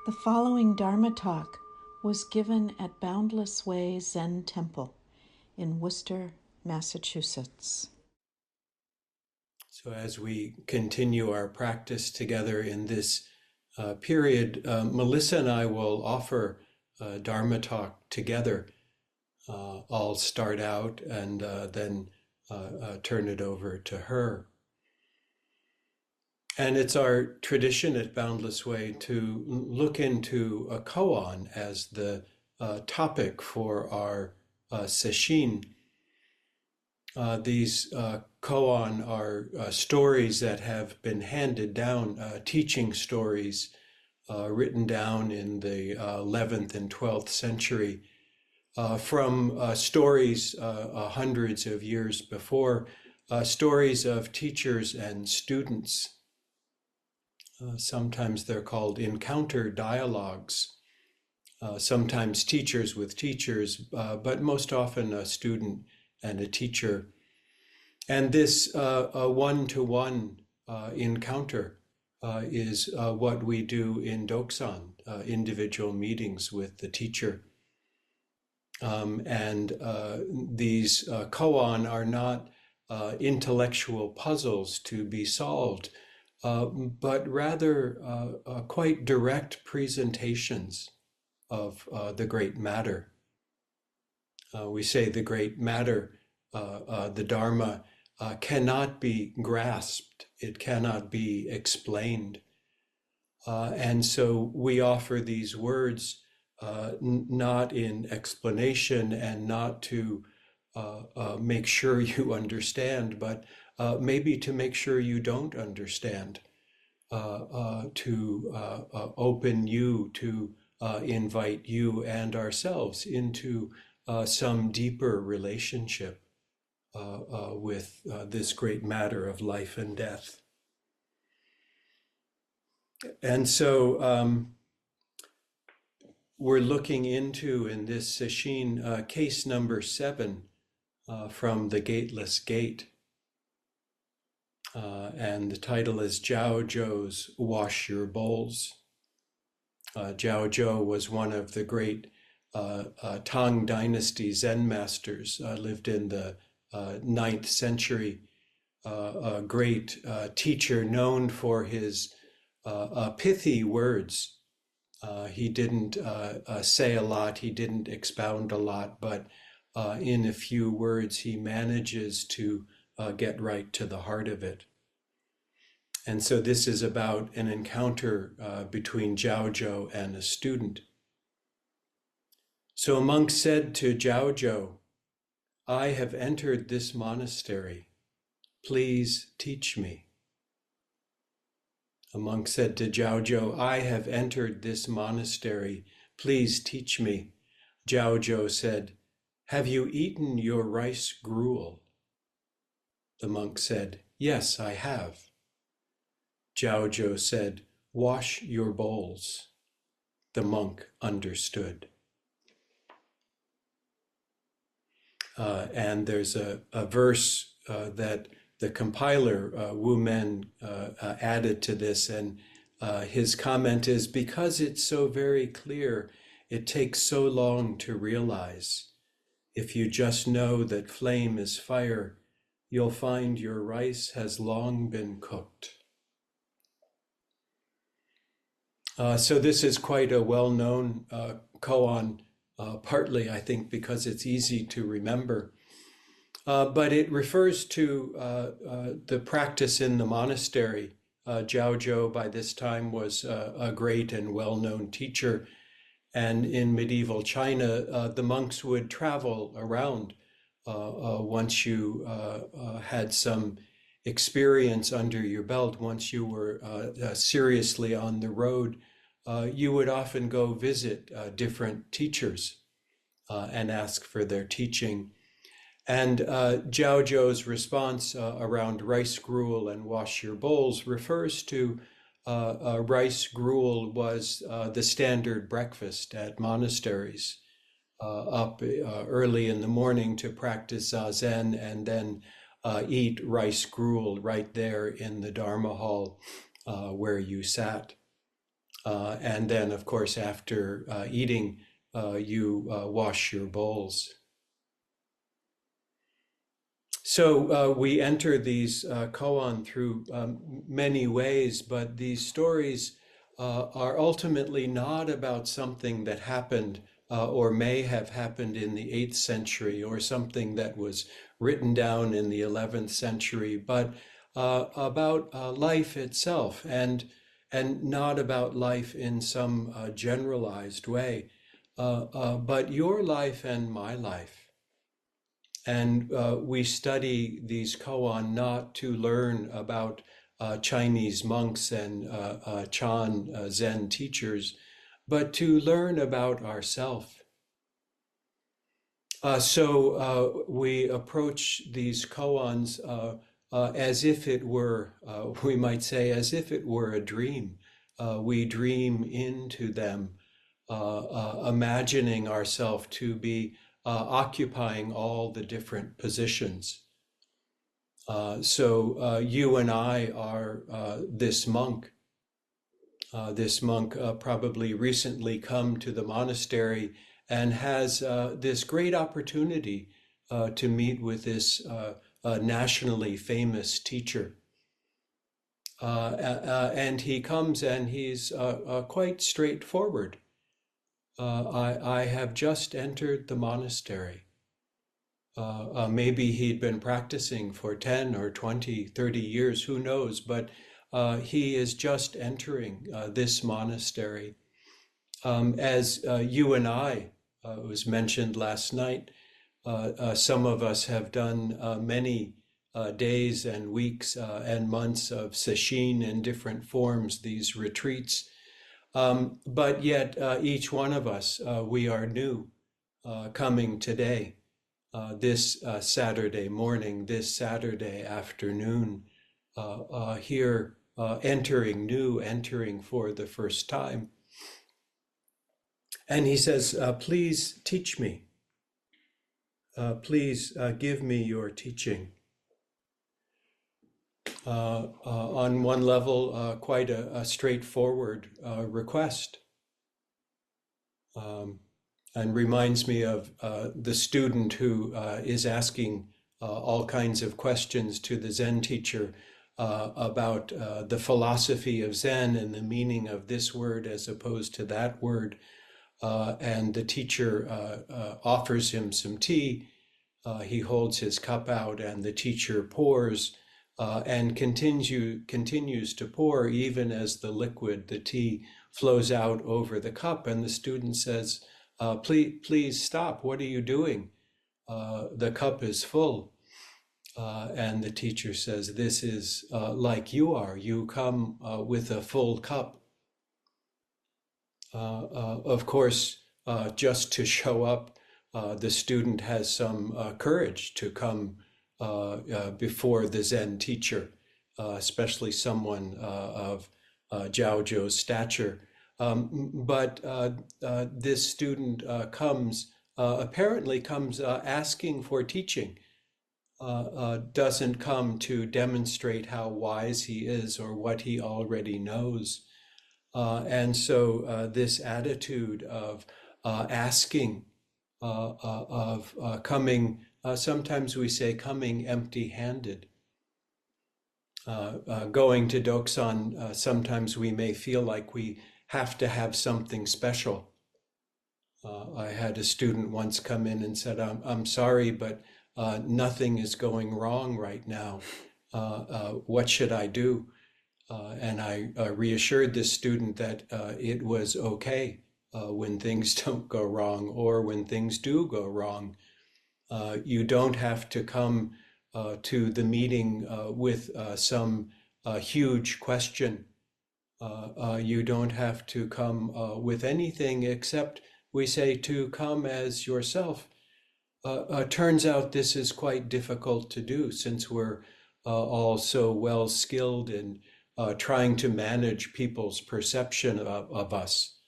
The following Dharma talk was given at Boundless Way Zen Temple in Worcester, Massachusetts. So as we continue our practice together in this period, Melissa and I will offer a Dharma talk together. I'll start out and then turn it over to her. And it's our tradition at Boundless Way to look into a koan as the topic for our sesshin. These koan are stories that have been handed down, teaching stories written down in the 11th and 12th century from stories hundreds of years before, stories of teachers and students. Sometimes they're called encounter dialogues, sometimes teachers with teachers, but most often a student and a teacher. And this one-to-one encounter is what we do in Doksan, individual meetings with the teacher. These koan are not intellectual puzzles to be solved, but rather quite direct presentations of the great matter. We say the great matter, the Dharma, cannot be grasped, it cannot be explained. And so we offer these words not in explanation and not to make sure you understand, but maybe to make sure you don't understand, to open you, to invite you and ourselves into some deeper relationship with this great matter of life and death. And so we're looking into, in this sesshin, case number 7 from The Gateless Gate. And the title is Jiao Zhou's Wash Your Bowls. Jiao Zhou was one of the great Tang Dynasty Zen masters, lived in the 9th century, a great teacher known for his pithy words. He didn't say a lot, he didn't expound a lot, but in a few words he manages to get right to the heart of it. And so this is about an encounter between Jiao Zhou and a student. So a monk said to Jiao Zhou, "I have entered this monastery. Please teach me." A monk said to Jiao Zhou, "I have entered this monastery. Please teach me." Jiao Zhou said, "Have you eaten your rice gruel?" The monk said, "Yes, I have." Jiao Zhou said, "Wash your bowls." The monk understood. And there's a verse that the compiler, Wu Men, added to this, and his comment is, because it's so very clear, it takes so long to realize. If you just know that flame is fire, you'll find your rice has long been cooked. So this is quite a well-known koan, partly, I think, because it's easy to remember. But it refers to the practice in the monastery. Jiao Zhou, by this time, was a great and well-known teacher. And in medieval China, the monks would travel around. Once you had some experience under your belt, once you were seriously on the road, you would often go visit different teachers and ask for their teaching. And Jiao Zhou's response around rice gruel and wash your bowls refers to rice gruel was the standard breakfast at monasteries, up early in the morning to practice Zazen and then eat rice gruel right there in the Dharma hall where you sat. And then, of course, after eating, you wash your bowls. So we enter these koan through many ways, but these stories are ultimately not about something that happened or may have happened in the 8th century or something that was written down in the 11th century, but about life itself, and not about life in some generalized way, but your life and my life. And we study these koan not to learn about Chinese monks and Chan Zen teachers, but to learn about ourself. So we approach these koans as if it were, we might say, as if it were a dream. We dream into them, imagining ourselves to be occupying all the different positions. So you and I are this monk. This monk probably recently come to the monastery and has this great opportunity to meet with this nationally famous teacher. And he comes and he's quite straightforward. I have just entered the monastery. Maybe he'd been practicing for 10 or 20, 30 years, who knows, but he is just entering this monastery. As you and I, was mentioned last night, some of us have done many days and weeks and months of sesshin in different forms, these retreats. But yet each one of us, we are new coming today, this Saturday morning, this Saturday afternoon, here entering for the first time. And he says, please teach me. Please give me your teaching. On one level, quite a straightforward request, and reminds me of the student who is asking all kinds of questions to the Zen teacher about the philosophy of Zen and the meaning of this word as opposed to that word. And the teacher offers him some tea. He holds his cup out and the teacher pours and continues to pour even as the liquid, the tea, flows out over the cup. And the student says, please stop. What are you doing? The cup is full. And the teacher says, this is like you are. You come with a full cup. Of course, just to show up, the student has some courage to come before the Zen teacher, especially someone of Jiao Zhou's stature. But this student apparently comes asking for teaching, doesn't come to demonstrate how wise he is or what he already knows. And so this attitude of asking, of coming, sometimes we say coming empty-handed. Going to Doksan, sometimes we may feel like we have to have something special. I had a student once come in and said, I'm sorry, but nothing is going wrong right now. What should I do? And I reassured this student that it was okay when things don't go wrong, or when things do go wrong. You don't have to come to the meeting with some huge question. You don't have to come with anything except, we say, to come as yourself. Turns out this is quite difficult to do, since we're all so well skilled in trying to manage people's perception of us,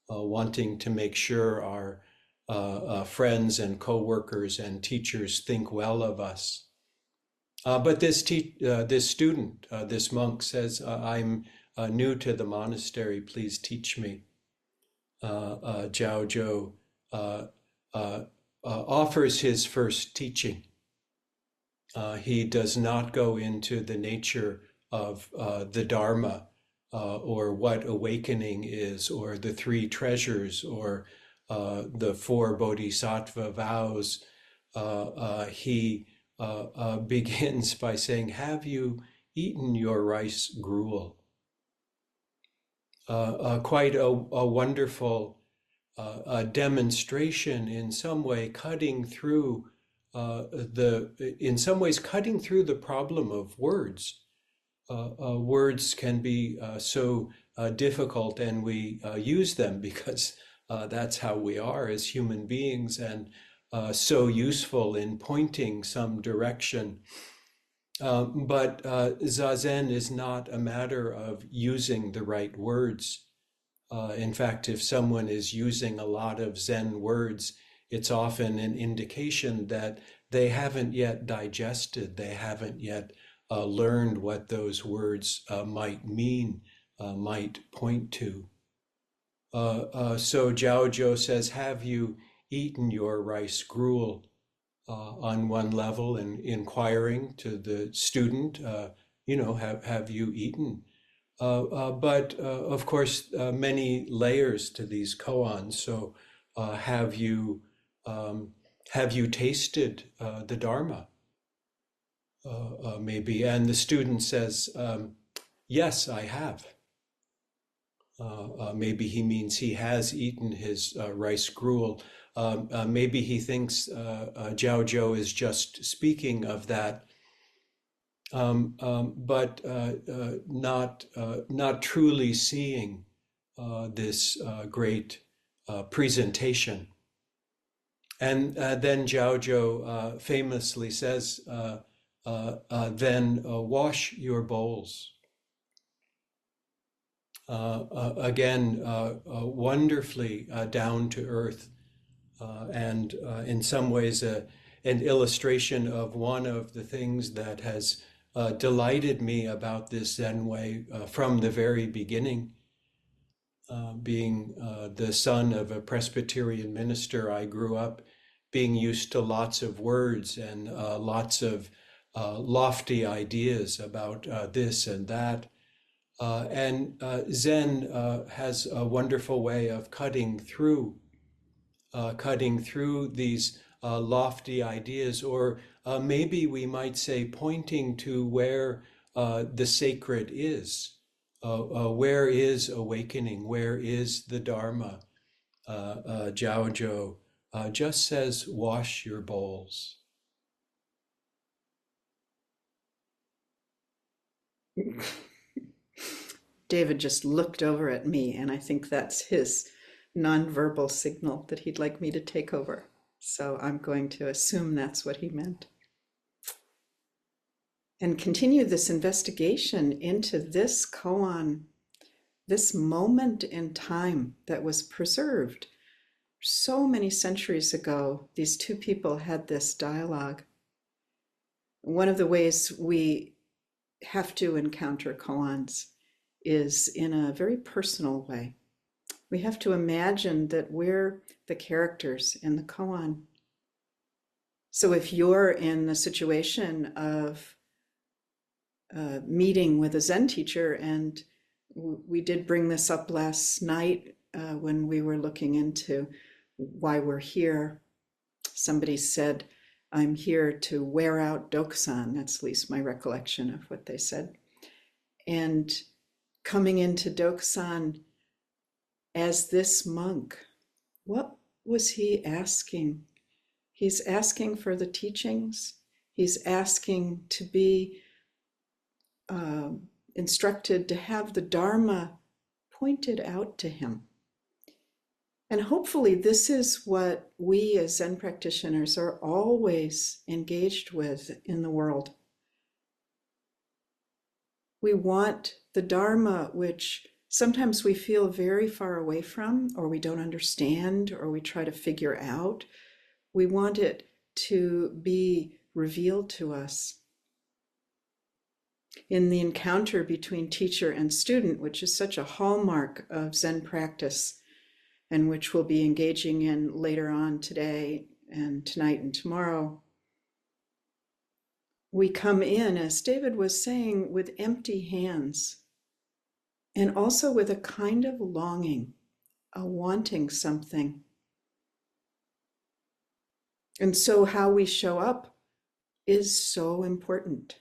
wanting to make sure our friends and co-workers and teachers think well of us. But this student, this monk says, I'm new to the monastery, please teach me. Zhao Zhou offers his first teaching. He does not go into the nature of the Dharma or what awakening is, or the three treasures, or the four bodhisattva vows. He begins by saying, "Have you eaten your rice gruel?" Quite a wonderful demonstration, in some way cutting through in some ways cutting through the problem of words. Words can be so difficult, and we use them because that's how we are as human beings, and so useful in pointing some direction. But Zazen is not a matter of using the right words. In fact, if someone is using a lot of Zen words, it's often an indication that they haven't yet digested, they haven't yet learned what those words might mean, might point to. So Zhao Zhou says, "Have you eaten your rice gruel?" On one level, and inquiring to the student, have you eaten? But of course, many layers to these koans. So, have you tasted the Dharma? Maybe, and the student says, "Yes, I have." Maybe he means he has eaten his rice gruel. Maybe he thinks Zhao Zhou is just speaking of that, but not truly seeing this great presentation. And then Zhao Zhou famously says, "Then wash your bowls." Again, wonderfully down to earth, and in some ways an illustration of one of the things that has delighted me about this Zen way from the very beginning. Being the son of a Presbyterian minister, I grew up being used to lots of words and lots of lofty ideas about this and that. And Zen has a wonderful way of cutting through these lofty ideas, or maybe we might say pointing to where the sacred is. Where is awakening? Where is the Dharma? Zhao Zhou just says, "Wash your bowls." David just looked over at me, and I think that's his nonverbal signal that he'd like me to take over. So I'm going to assume that's what he meant. And continue this investigation into this koan, this moment in time that was preserved. So many centuries ago, these two people had this dialogue. One of the ways we have to encounter koans is in a very personal way. We have to imagine that we're the characters in the koan. So if you're in the situation of meeting with a Zen teacher, and we did bring this up last night when we were looking into why we're here. Somebody said, "I'm here to wear out Dokusan." That's at least my recollection of what they said. And coming into Dokusan as this monk, what was he asking? He's asking for the teachings. He's asking to be instructed, to have the Dharma pointed out to him. And hopefully this is what we as Zen practitioners are always engaged with in the world. We want the Dharma, which sometimes we feel very far away from, or we don't understand, or we try to figure out. We want it to be revealed to us. In the encounter between teacher and student, which is such a hallmark of Zen practice, and which we'll be engaging in later on today and tonight and tomorrow, we come in, as David was saying, with empty hands and also with a kind of longing, a wanting something. And so how we show up is so important.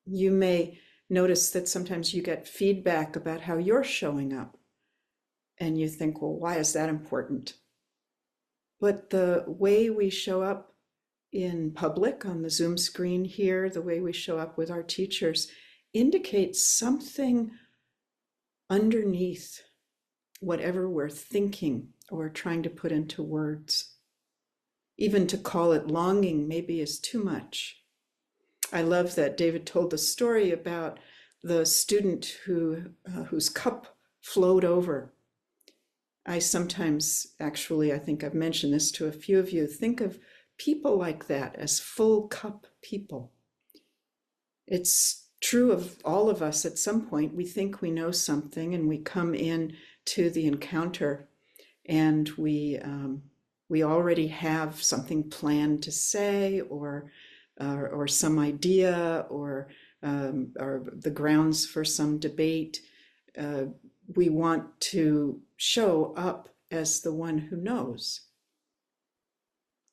You may notice that sometimes you get feedback about how you're showing up, and you think, well, why is that important? But the way we show up in public on the Zoom screen here, the way we show up with our teachers, indicates something underneath whatever we're thinking or trying to put into words. Even to call it longing maybe is too much. I love that David told the story about the student whose cup flowed over. I sometimes, actually, I think I've mentioned this to a few of you, think of people like that as full cup people. It's true of all of us at some point. We think we know something and we come in to the encounter and we already have something planned to say or some idea or the grounds for some debate. We want to show up as the one who knows.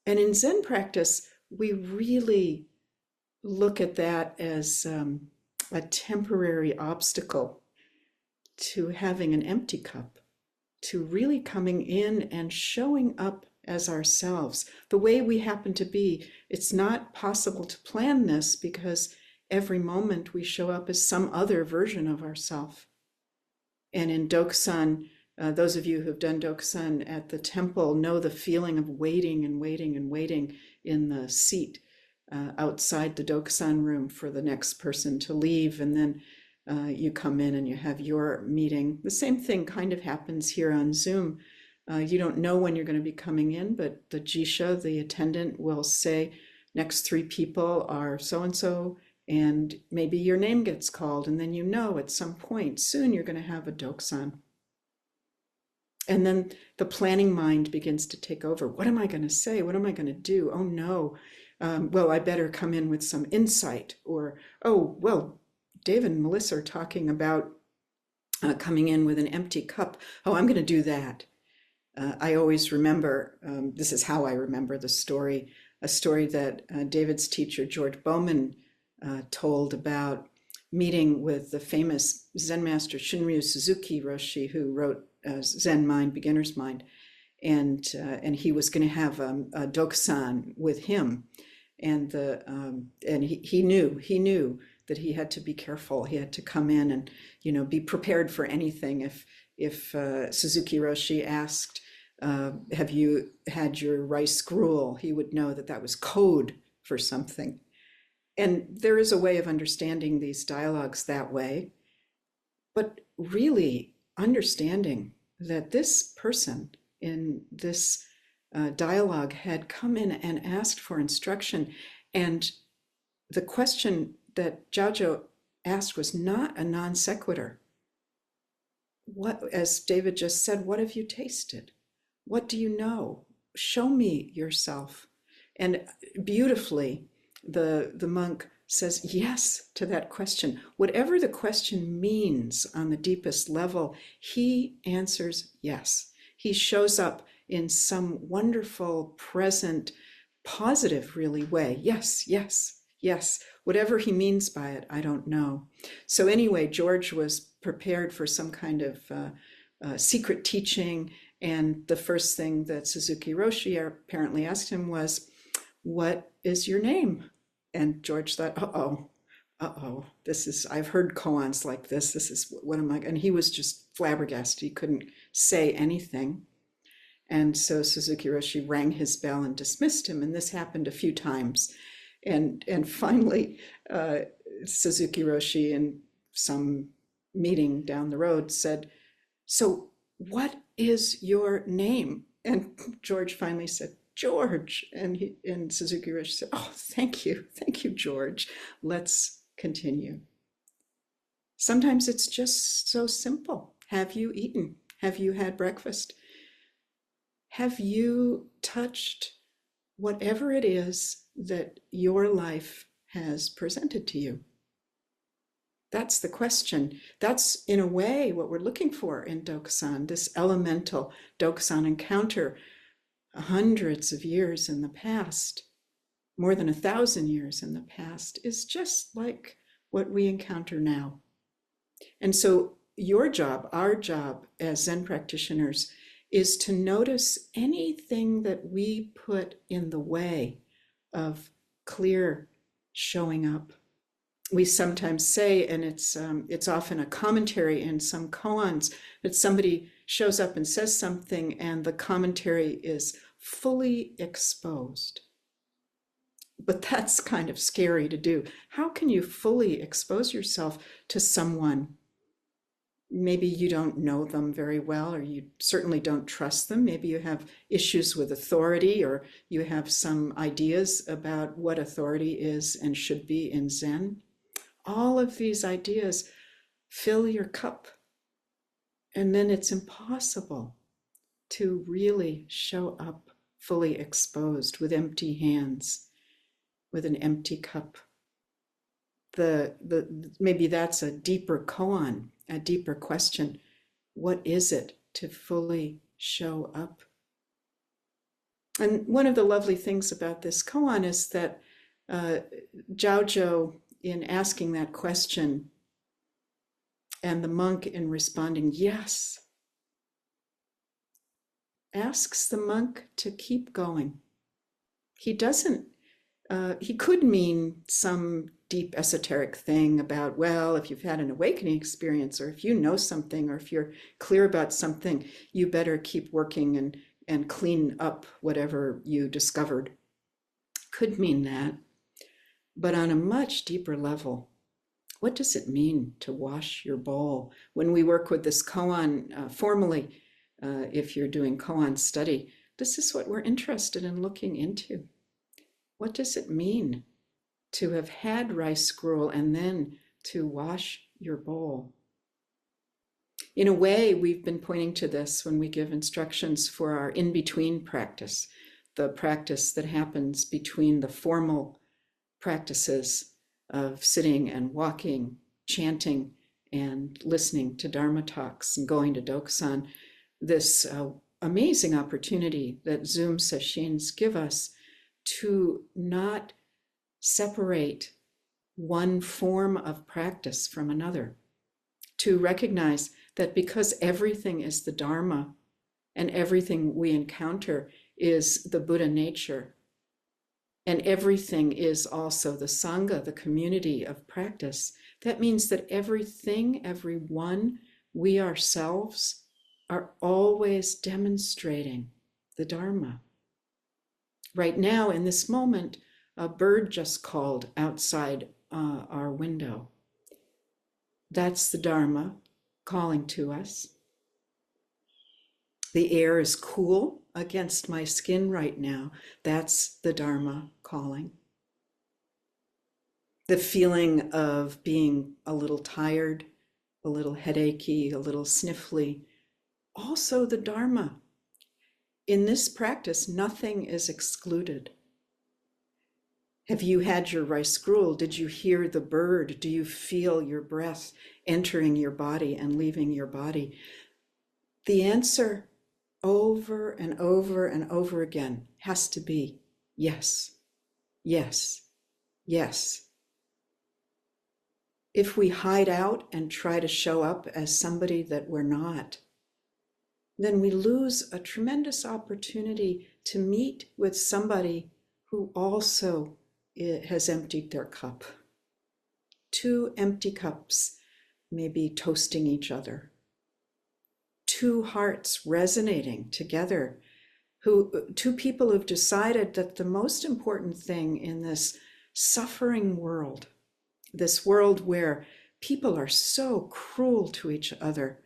And in Zen practice, we really look at that as a temporary obstacle to having an empty cup, to really coming in and showing up as ourselves, the way we happen to be. It's not possible to plan this because every moment we show up as some other version of ourselves. And in Dokusan, those of you who've done Dokusan at the temple know the feeling of waiting and waiting and waiting in the seat outside the Dokusan room for the next person to leave. And then you come in and you have your meeting. The same thing kind of happens here on Zoom. You don't know when you're going to be coming in, but the Jisha, the attendant, will say, next 3 people are so-and-so, and maybe your name gets called, and then you know at some point soon you're going to have a Dokusan. And then the planning mind begins to take over. What am I going to say? What am I going to do? Oh no. Well, I better come in with some insight. Or, oh, well, David and Melissa are talking about coming in with an empty cup. Oh, I'm going to do that. I always remember, this is how I remember the story, a story that David's teacher, George Bowman, told about meeting with the famous Zen master Shunryu Suzuki Roshi, who wrote Zen Mind, Beginner's Mind, and he was going to have a Dokusan with him, and he knew that he had to be careful. He had to come in and be prepared for anything. If Suzuki Roshi asked, "Have you had your rice gruel?" he would know that was code for something. And there is a way of understanding these dialogues that way, but really understanding that this person in this dialogue had come in and asked for instruction. And the question that Jiaozhou asked was not a non sequitur. What, as David just said, what have you tasted? What do you know? Show me yourself. And beautifully, the monk says yes to that question. Whatever the question means on the deepest level, he answers yes. He shows up in some wonderful, present, positive, really way. Yes, yes, yes. Whatever he means by it, I don't know. So anyway, George was prepared for some kind of secret teaching. And the first thing that Suzuki Roshi apparently asked him was, "What is your name?" And George thought, I've heard koans like this. This is, what am I? And he was just flabbergasted. He couldn't say anything. And so Suzuki Roshi rang his bell and dismissed him. And this happened a few times. And finally, Suzuki Roshi, in some meeting down the road, said, "So what is your name?" And George finally said, "George." And Suzuki Roshi said, "Oh, thank you, George. Let's continue. Sometimes it's just so simple. Have you eaten? Have you had breakfast? Have you touched whatever it is that your life has presented to you? That's the question. That's, in a way, what we're looking for in Dokusan, this elemental Dokusan encounter hundreds of years in the past, more than 1,000 years in the past, is just like what we encounter now. And so your job, our job as Zen practitioners, is to notice anything that we put in the way of clear showing up. We sometimes say, and it's often a commentary in some koans, that somebody shows up and says something and the commentary is fully exposed. But that's kind of scary to do. How can you fully expose yourself to someone? Maybe you don't know them very well, or you certainly don't trust them. Maybe you have issues with authority, or you have some ideas about what authority is and should be in Zen. All of these ideas fill your cup, and then it's impossible to really show up fully exposed with empty hands, with an empty cup. Maybe that's a deeper koan, a deeper question. What is it to fully show up? And one of the lovely things about this koan is that Jiaozhou, in asking that question, and the monk in responding yes, asks the monk to keep going. He doesn't, he could mean some deep esoteric thing about, well, if you've had an awakening experience, or if you know something, or if you're clear about something, you better keep working and clean up whatever you discovered. Could mean that. But on a much deeper level, what does it mean to wash your bowl? When we work with this koan formally, if you're doing koan study, this is what we're interested in looking into. What does it mean to have had rice gruel and then to wash your bowl? In a way, we've been pointing to this when we give instructions for our in-between practice, the practice that happens between the formal practices of sitting and walking, chanting, and listening to Dharma talks and going to Dokusan. This amazing opportunity that Zoom sesshins give us to not separate one form of practice from another, to recognize that because everything is the Dharma and everything we encounter is the Buddha nature, and everything is also the Sangha, the community of practice, that means that everything, everyone, we ourselves are always demonstrating the Dharma. Right now, in this moment, a bird just called outside our window. That's the Dharma calling to us. The air is cool against my skin right now. That's the Dharma calling. The feeling of being a little tired, a little headachy, a little sniffly, also the Dharma. In this practice, nothing is excluded. Have you had your rice gruel? Did you hear the bird? Do you feel your breath entering your body and leaving your body? The answer over and over and over again has to be yes, yes, yes. If we hide out and try to show up as somebody that we're not, then we lose a tremendous opportunity to meet with somebody who also has emptied their cup. Two empty cups may be toasting each other. Two hearts resonating together, two people who've decided that the most important thing in this suffering world, this world where people are so cruel to each other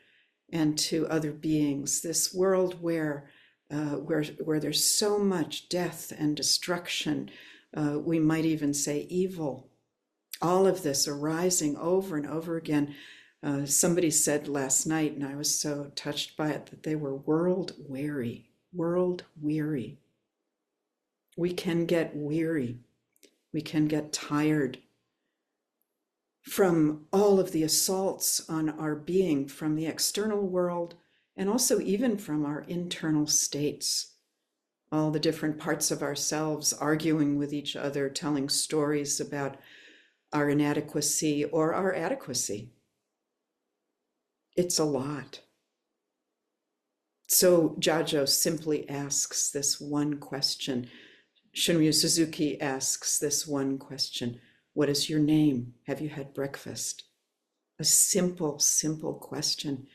and to other beings, this world where there's so much death and destruction, we might even say evil, All of this arising over and over again. Somebody said last night, and I was so touched by it, that they were world weary. World weary. We can get weary. We can get tired from all of the assaults on our being, from the external world, and also even from our internal states. All the different parts of ourselves arguing with each other, telling stories about our inadequacy or our adequacy. It's a lot. So Jajo simply asks this one question. Shunryu Suzuki asks this one question. What is your name? Have you had breakfast? A simple, simple question.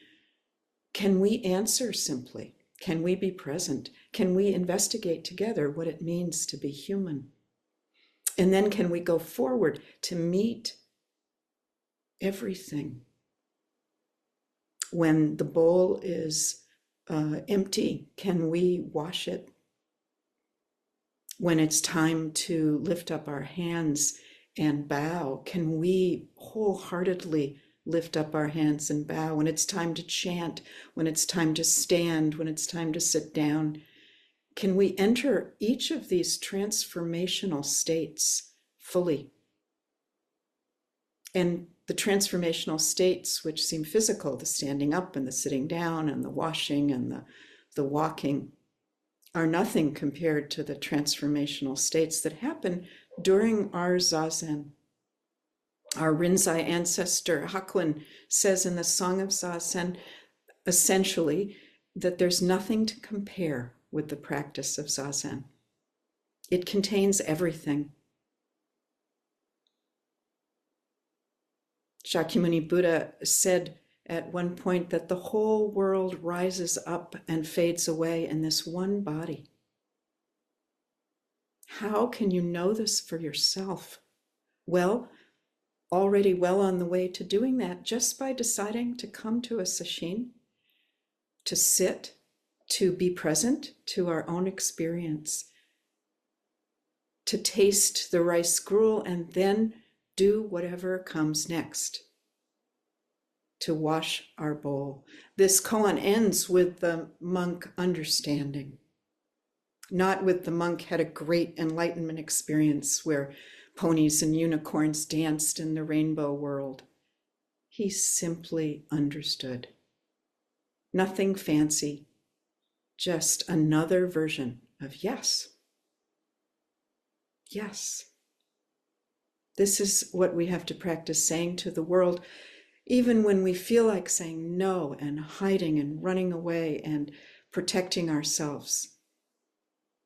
Can we answer simply? Can we be present? Can we investigate together what it means to be human? And then can we go forward to meet everything? When the bowl is empty, can we wash it? When it's time to lift up our hands and bow, can we wholeheartedly lift up our hands and bow? When it's time to chant, when it's time to stand, when it's time to sit down, can we enter each of these transformational states fully? And the transformational states which seem physical, the standing up and the sitting down and the washing and the walking, are nothing compared to the transformational states that happen during our zazen. Our Rinzai ancestor Hakuin says in the Song of Zazen, essentially, that there's nothing to compare with the practice of zazen. It contains everything. Shakyamuni Buddha said at one point that the whole world rises up and fades away in this one body. How can you know this for yourself? Well, already well on the way to doing that, just by deciding to come to a sesshin, to sit, to be present to our own experience, to taste the rice gruel and then do whatever comes next, to wash our bowl. This koan ends with the monk understanding, not with the monk had a great enlightenment experience where ponies and unicorns danced in the rainbow world. He simply understood. Nothing fancy, just another version of yes. Yes. This is what we have to practice saying to the world, even when we feel like saying no and hiding and running away and protecting ourselves.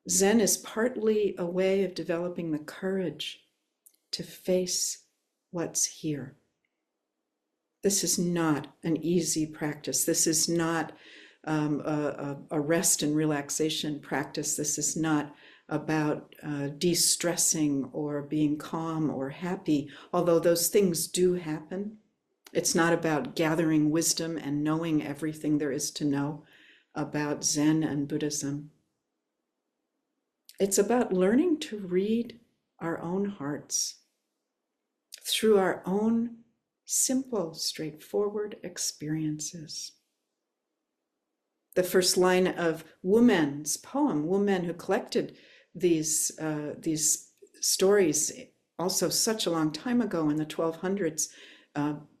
Zen is partly a way of developing the courage to face what's here. This is not an easy practice. This is not a rest and relaxation practice. This is not about de-stressing or being calm or happy, although those things do happen. It's not about gathering wisdom and knowing everything there is to know about Zen and Buddhism. It's about learning to read our own hearts through our own simple, straightforward experiences. The first line of Wumen's poem, Wumen, who collected these stories also such a long time ago in the 1200s,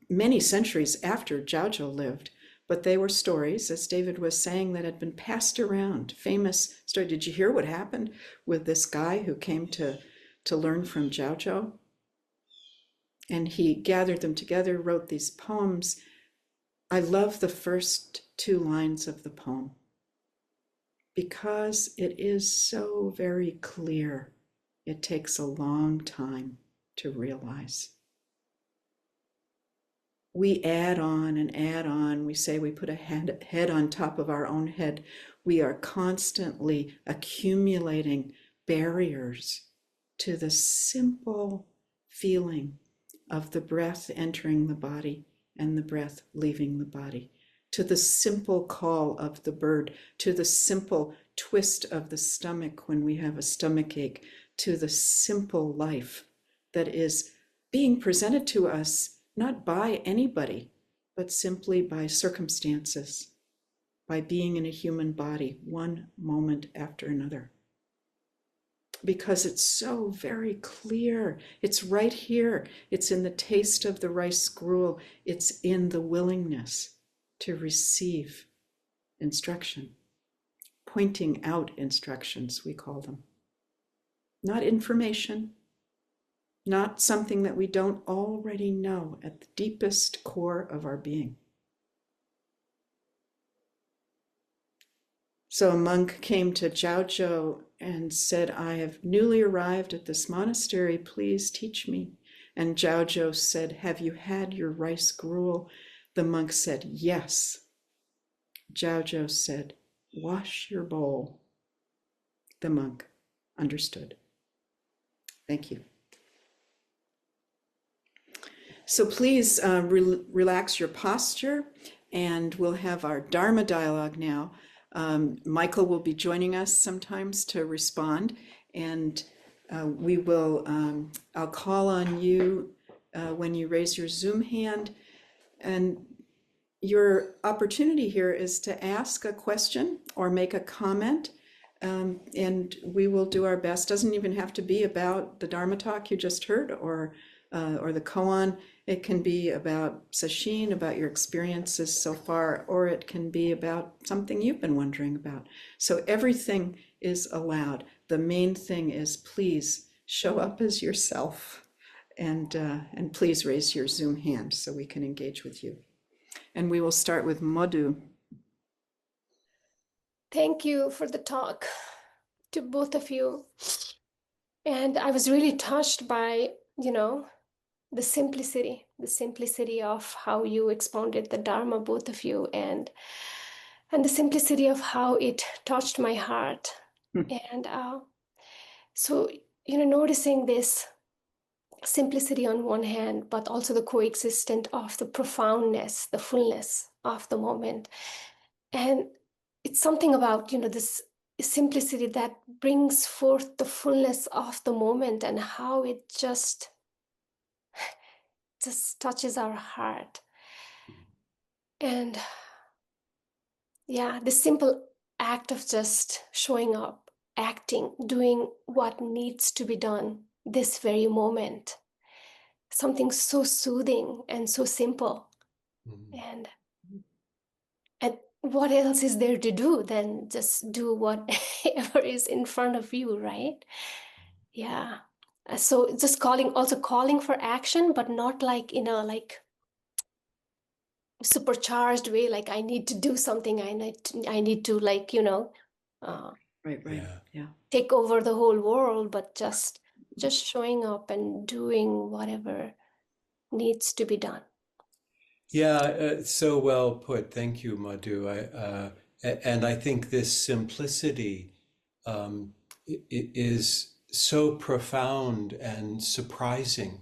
many centuries after Jiaozhou lived, but they were stories, as David was saying, that had been passed around. Famous story. Did you hear what happened with this guy who came to learn from Jiaozhou? And he gathered them together, wrote these poems. I love the first two lines of the poem because it is so very clear. It takes a long time to realize. We add on and add on. We say we put a head on top of our own head. We are constantly accumulating barriers to the simple feeling of the breath entering the body and the breath leaving the body, to the simple call of the bird, to the simple twist of the stomach when we have a stomach ache, to the simple life that is being presented to us not by anybody, but simply by circumstances, by being in a human body, one moment after another. Because it's so very clear. It's right here. It's in the taste of the rice gruel. It's in the willingness to receive instruction, pointing out instructions, we call them. Not information, not something that we don't already know at the deepest core of our being. So a monk came to Jiaozhou and said, I have newly arrived at this monastery, please teach me. And Jiaozhou said, have you had your rice gruel? The monk said, yes. Jiaozhou said, wash your bowl. The monk understood. Thank you. So please relax your posture, and we'll have our Dharma dialogue now. Michael will be joining us sometimes to respond, and we will, I'll call on you when you raise your Zoom hand. And your opportunity here is to ask a question or make a comment, and we will do our best. Doesn't even have to be about the Dharma talk you just heard or the koan. It can be about Sesshin, about your experiences so far, or it can be about something you've been wondering about. So everything is allowed. The main thing is please show up as yourself, and please raise your Zoom hand so we can engage with you. And we will start with Madhu. Thank you for the talk to both of you. And I was really touched by, the simplicity of how you expounded the Dharma, both of you, and the simplicity of how it touched my heart. And so, noticing this simplicity on one hand, but also the coexistent of the profoundness, the fullness of the moment. And it's something about, this simplicity that brings forth the fullness of the moment and how it just touches our heart. And yeah, the simple act of just showing up, acting, doing what needs to be done this very moment. Something so soothing and so simple. And what else is there to do than just do whatever is in front of you, right? Yeah. So just calling for action, but not like in a supercharged way, like I need to do something, I need to Right. Yeah. take over the whole world, but just showing up and doing whatever needs to be done. Yeah, so well put. Thank you, Madhu. And I think this simplicity is so profound and surprising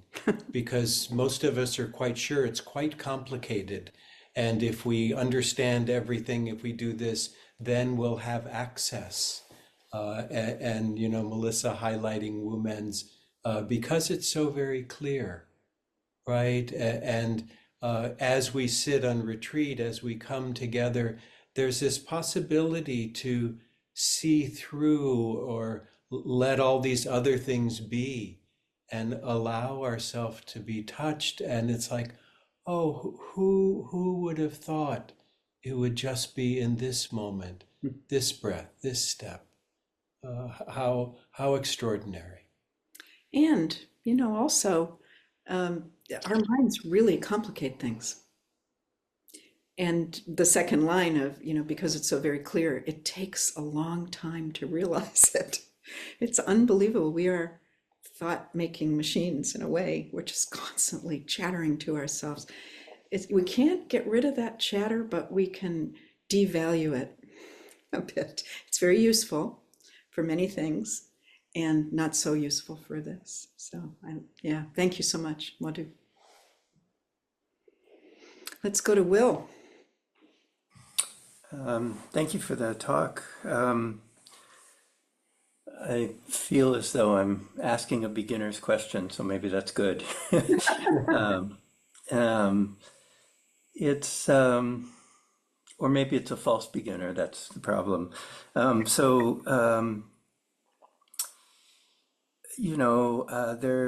because most of us are quite sure it's quite complicated. And if we understand everything, if we do this, then we'll have access. And Melissa highlighting Wu Men's because it's so very clear, right? And as we sit on retreat, as we come together, there's this possibility to see through or let all these other things be and allow ourselves to be touched. And it's like, oh, who would have thought it would just be in this moment, this breath, this step? How extraordinary. And, also, our minds really complicate things. And the second line of, because it's so very clear, it takes a long time to realize it. It's unbelievable. We are thought-making machines in a way. We're just constantly chattering to ourselves. We can't get rid of that chatter, but we can devalue it a bit. It's very useful for many things and not so useful for this. So, thank you so much, Madhu. Let's go to Will. Thank you for that talk. I feel as though I'm asking a beginner's question, so maybe that's good. um, um, it's or maybe it's a false beginner. That's the problem. There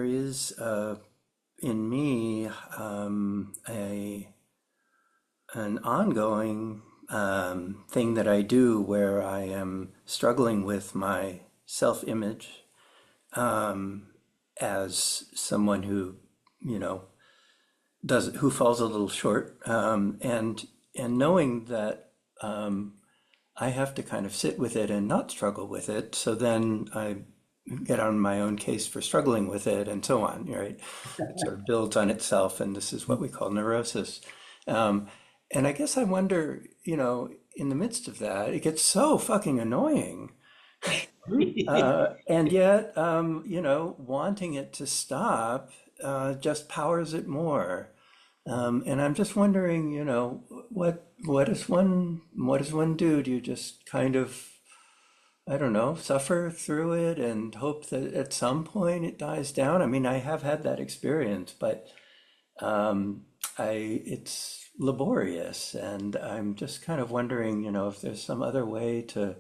is in me an ongoing thing that I do where I am struggling with my self-image as someone who, you know, who falls a little short, and knowing that I have to kind of sit with it and not struggle with it. So then I get on my own case for struggling with it, and so on. Right? It sort of builds on itself, and this is what we call neurosis. Um, and I guess I wonder, in the midst of that, it gets so fucking annoying. And yet, wanting it to stop just powers it more. And I'm just wondering, what does one do? Do you just kind of, I don't know, suffer through it and hope that at some point it dies down? I mean, I have had that experience, but it's laborious, and I'm just kind of wondering, if there's some other way to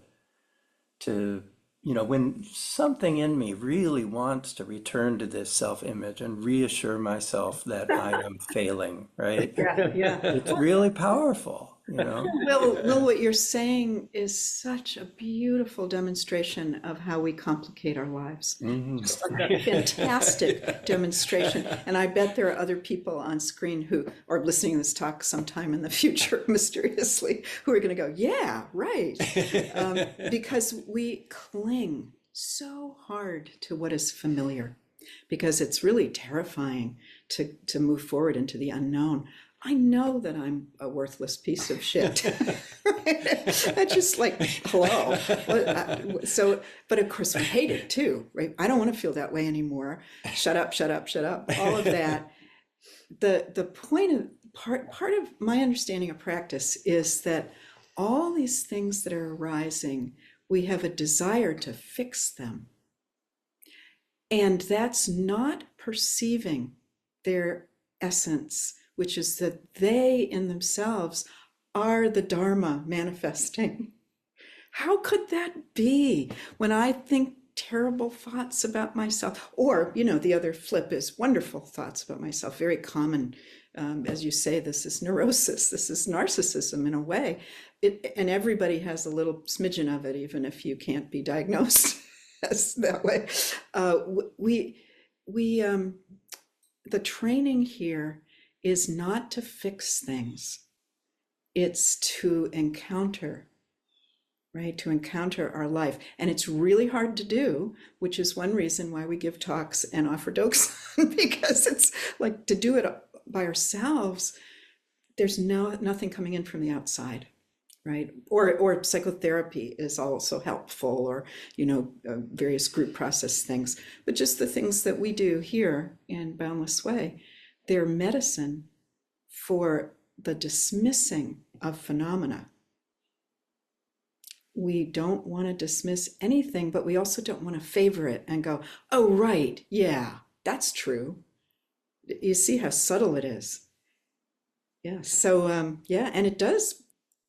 when something in me really wants to return to this self-image and reassure myself that I am failing, right? Yeah. It's really powerful. Will, what you're saying is such a beautiful demonstration of how we complicate our lives. Just like a fantastic demonstration. And I bet there are other people on screen who are listening to this talk sometime in the future, mysteriously, who are going to go, yeah, right. Because we cling so hard to what is familiar, because it's really terrifying to move forward into the unknown. I know that I'm a worthless piece of shit. I just like, hello. But of course we hate it too, right? I don't want to feel that way anymore. Shut up, shut up, shut up. All of that. The point of part of my understanding of practice is that all these things that are arising, we have a desire to fix them. And that's not perceiving their essence, which is that they in themselves are the Dharma manifesting. How could that be when I think terrible thoughts about myself? Or, the other flip is wonderful thoughts about myself, very common. As you say, this is neurosis, this is narcissism in a way. And everybody has a little smidgen of it, even if you can't be diagnosed as that way. The training here is not to fix things. It's to encounter, right? To encounter our life. And it's really hard to do, which is one reason why we give talks and offer Doksan, because it's like to do it by ourselves, there's nothing coming in from the outside, right? Or psychotherapy is also helpful, or, various group process things. But just the things that we do here in Boundless Way, they're medicine for the dismissing of phenomena. We don't want to dismiss anything, but we also don't want to favor it and go, oh, right, yeah, that's true. You see how subtle it is. Yeah, so and it does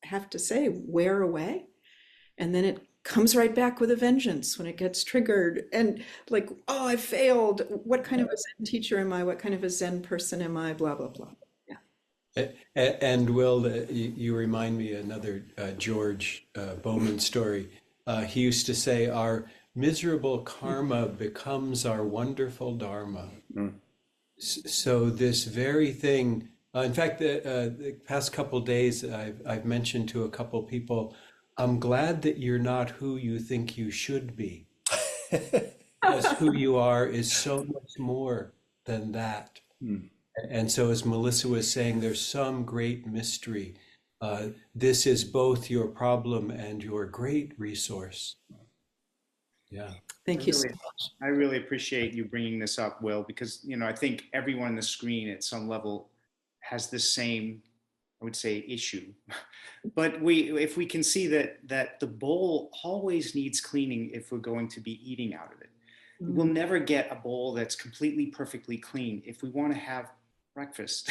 have to say, wear away, and then it comes right back with a vengeance when it gets triggered, and like, oh, I failed. What kind of a Zen teacher am I? What kind of a Zen person am I? Blah, blah, blah. And Will, you remind me another George Bowman story. He used to say, "Our miserable karma becomes our wonderful dharma." So this very thing. In fact, the past couple days, I've mentioned to a couple people, I'm glad that you're not who you think you should be, because who you are is so much more than that. And so, as Melissa was saying, there's some great mystery. This is both your problem and your great resource. Yeah. Thank you so much. I really appreciate you bringing this up, Will, because I think everyone on the screen at some level has the same I would say, issue. But if we can see that the bowl always needs cleaning if we're going to be eating out of it. We'll never get a bowl that's completely perfectly clean if we want to have breakfast.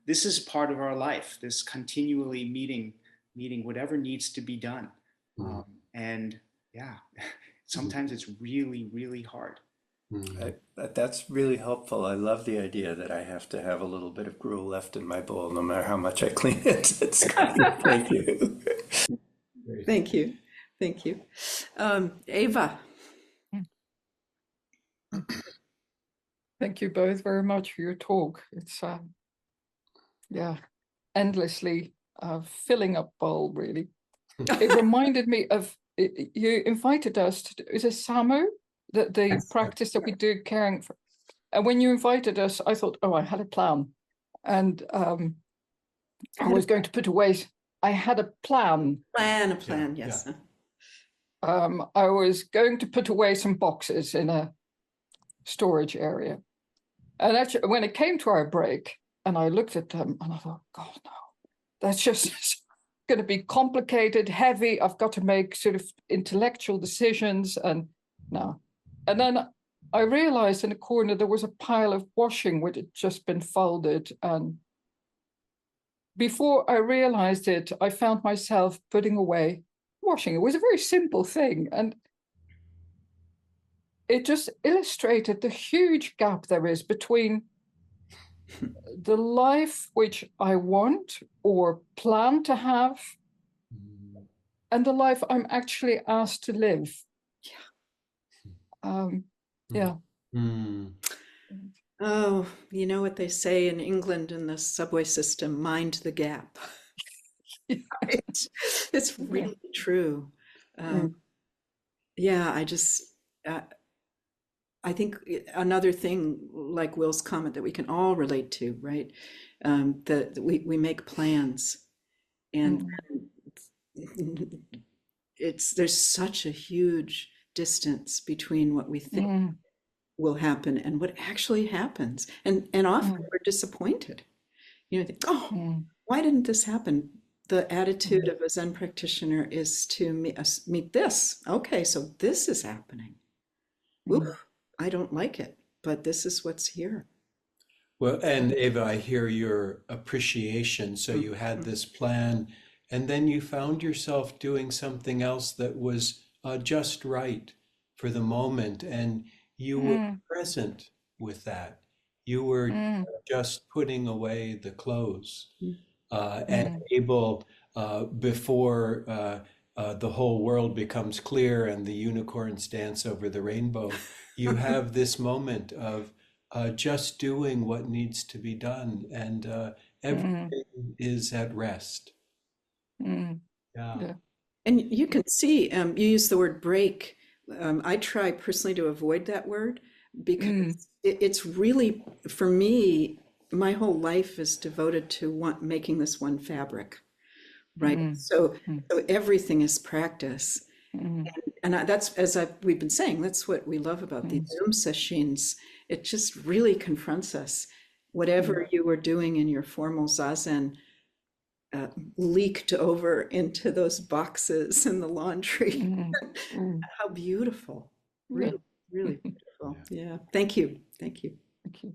This is part of our life, this continually meeting whatever needs to be done. And yeah, sometimes it's really, really hard. That's really helpful. I love the idea that I have to have a little bit of gruel left in my bowl, no matter how much I clean it. It's great. Thank you. Thank you. Thank you. Ava. Thank you both very much for your talk. It's endlessly filling up bowl, really. It reminded me of, you invited us to, is it Samu? The practice that we do caring for. And when you invited us, I thought, oh, I had a plan. And I was going to put away, I had a plan. A plan, yes. Yeah. I was going to put away some boxes in a storage area. And actually, when it came to our break, and I looked at them, and I thought, God, no, that's just going to be complicated, heavy. I've got to make sort of intellectual decisions, and no. And then I realized in the corner there was a pile of washing which had just been folded. And before I realized it, I found myself putting away washing. It was a very simple thing. And it just illustrated the huge gap there is between the life which I want or plan to have and the life I'm actually asked to live. Yeah. Oh, you know what they say in England in the subway system, mind the gap. It's really true. Yeah, I think another thing, like Will's comment, that we can all relate to, right? That we make plans, and there's such a huge distance between what we think will happen and what actually happens, and often we're disappointed. You know, think, oh, why didn't this happen? The attitude of a Zen practitioner is to meet this. Okay, so this is happening. Oof, I don't like it, but this is what's here. Well, and Ava, I hear your appreciation. So you had this plan, and then you found yourself doing something else that was just right for the moment, and you were present with that. You were just putting away the clothes and able, before the whole world becomes clear and the unicorns dance over the rainbow, you have this moment of just doing what needs to be done, and everything is at rest. Yeah. And you can see, you use the word break. I try personally to avoid that word because it's really, for me, my whole life is devoted to making this one fabric, right? So everything is practice. And that's, as we've been saying, that's what we love about these Zoom sessions. It just really confronts us. Whatever you were doing in your formal Zazen leaked over into those boxes in the laundry. How beautiful. Really, really beautiful. Yeah. Thank you. Thank you. Thank you.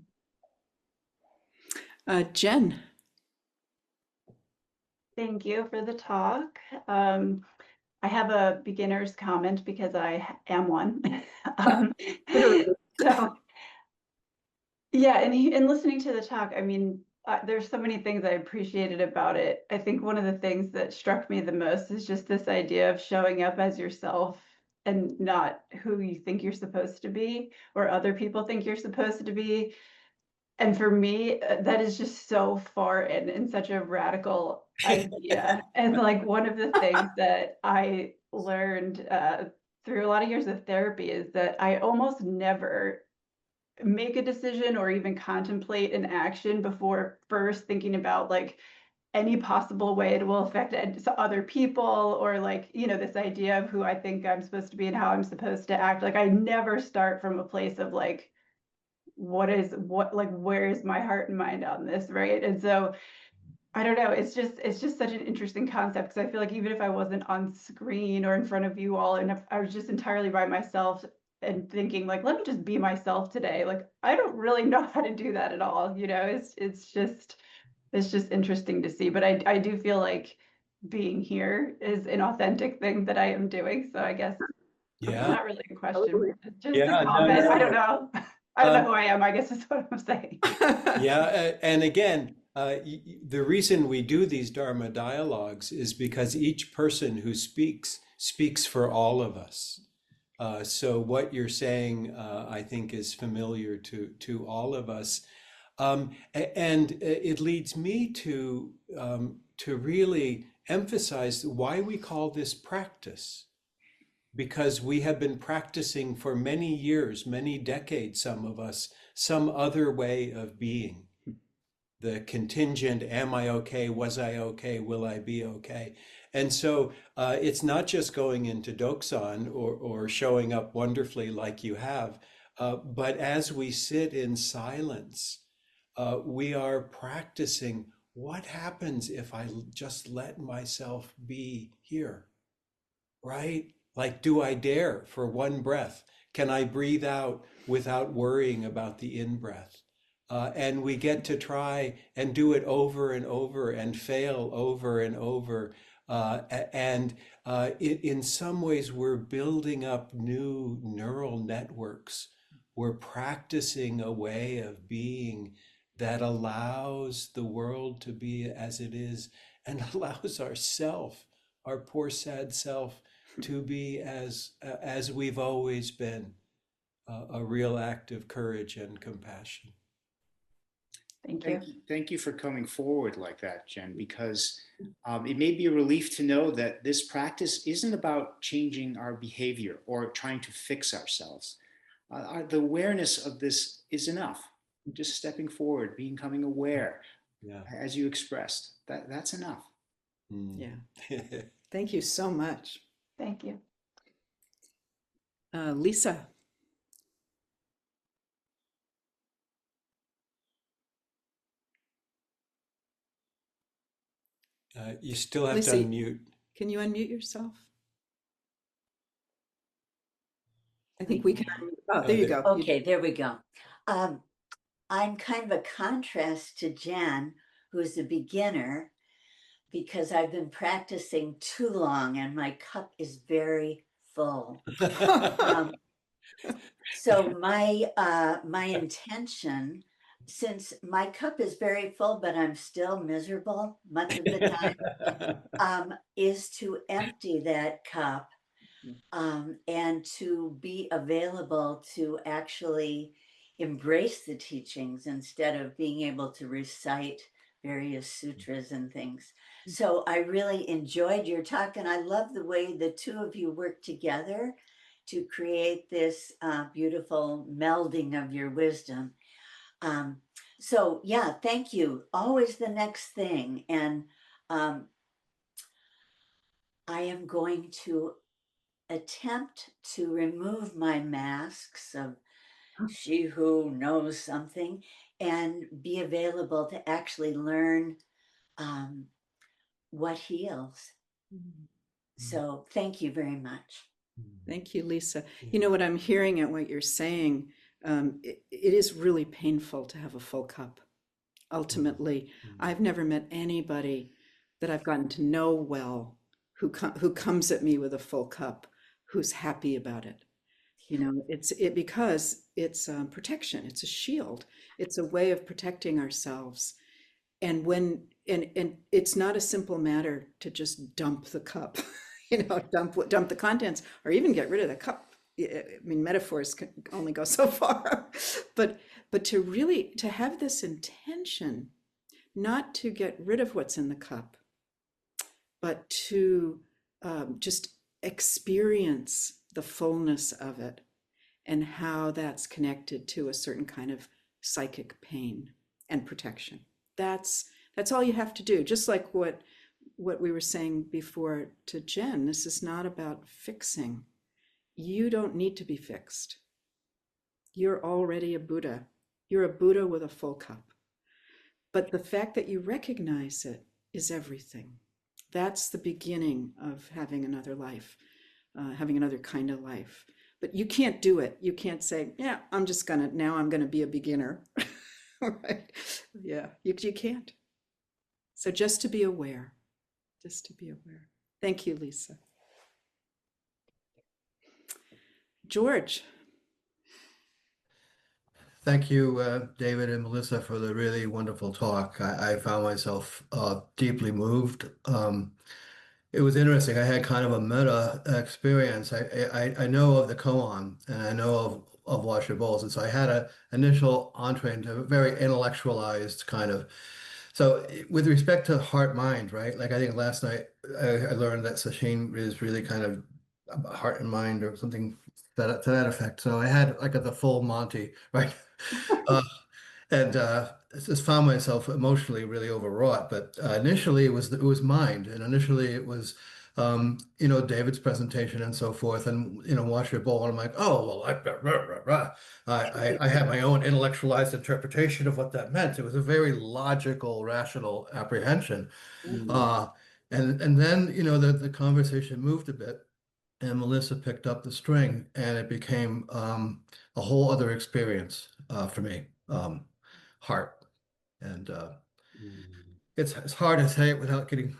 Jen. Thank you for the talk. I have a beginner's comment because I am one. So, yeah, and in listening to the talk, I mean, there's so many things I appreciated about it. I think one of the things that struck me the most is just this idea of showing up as yourself and not who you think you're supposed to be or other people think you're supposed to be. And for me, that is just so far and such a radical idea. And like one of the things that I learned through a lot of years of therapy is that I almost never make a decision or even contemplate an action before first thinking about like any possible way it will affect other people, or like, you know, this idea of who I think I'm supposed to be and how I'm supposed to act. Like I never start from a place of like, where is my heart and mind on this, right? And so I don't know. It's just such an interesting concept because I feel like even if I wasn't on screen or in front of you all, and if I was just entirely by myself and thinking like, let me just be myself today, like I don't really know how to do that at all. You know, it's just interesting to see. But I do feel like being here is an authentic thing that I am doing. So I guess it's Yeah, not really a question, just a yeah, no, comment. I no. don't know. I don't know Um, who I am, I guess is what I'm saying. yeah, and again, the reason we do these Dharma dialogues is because each person who speaks for all of us. So what you're saying, I think, is familiar to all of us, and it leads me to really emphasize why we call this practice, because we have been practicing for many years, many decades, some of us, some other way of being. The contingent, am I okay? Was I okay? Will I be okay? And so it's not just going into Doksan or showing up wonderfully like you have, but as we sit in silence, we are practicing what happens if I just let myself be here, right? Like, do I dare for one breath? Can I breathe out without worrying about the in breath? And we get to try and do it over and over and fail over and over. And in some ways, we're building up new neural networks. We're practicing a way of being that allows the world to be as it is and allows ourself, our poor sad self, to be as we've always been, a real act of courage and compassion. Thank you. Thank you for coming forward like that, Jen, because it may be a relief to know that this practice isn't about changing our behavior or trying to fix ourselves. The awareness of this is enough. Just stepping forward, becoming aware, Yeah. as you expressed, that's enough. Yeah. Thank you so much. Thank you. Lisa. You still have Lisa, to unmute. can you unmute yourself? I think we can. Oh, there you go. Okay, there we go. I'm kind of a contrast to Jen, who's a beginner, because I've been practicing too long and my cup is very full. So my intention, since my cup is very full, but I'm still miserable much of the time, is to empty that cup and to be available to actually embrace the teachings instead of being able to recite various sutras and things. So I really enjoyed your talk, and I love the way the two of you work together to create this beautiful melding of your wisdom. So yeah, thank you. Always the next thing. And I am going to attempt to remove my masks of she who knows something and be available to actually learn what heals. So thank you very much. Thank you, Lisa. You know what I'm hearing and what you're saying, it is really painful to have a full cup. Ultimately, I've never met anybody that I've gotten to know well who comes at me with a full cup, who's happy about it. You know, because it's protection. It's a shield. It's a way of protecting ourselves. And and it's not a simple matter to just dump the cup, you know, dump the contents, or even get rid of the cup. I mean, metaphors can only go so far, but to have this intention, not to get rid of what's in the cup, but to just experience the fullness of it and how that's connected to a certain kind of psychic pain and protection. That's all you have to do. Just like what we were saying before to Jen, this is not about fixing. You don't need to be fixed. You're already a Buddha. You're a Buddha with a full cup. But the fact that you recognize it is everything. That's the beginning of having another life, having another kind of life. But you can't do it. You can't say, yeah, I'm going to be a beginner. Right? Yeah, you can't. So just to be aware, just to be aware. Thank you, Lisa. George. Thank you, David and Melissa, for the really wonderful talk. I found myself deeply moved. It was interesting. I had kind of a meta experience. I know of the koan and I know of Wash Your Bowls, and so I had an initial entree into a very intellectualized kind of. So with respect to heart mind, right? Like I think last night I learned that Sesshin is really kind of heart and mind or something to that effect. So I had like the full Monty, right? Uh, and just found myself emotionally really overwrought. But initially it was mind, and initially it was David's presentation and so forth, and Wash Your Bowl, and I'm like, oh well, rah, rah, rah. I had my own intellectualized interpretation of what that meant. It was a very logical, rational apprehension, uh, and then the conversation moved a bit, and Melissa picked up the string, and it became a whole other experience for me. Heart, and it's hard to say it without getting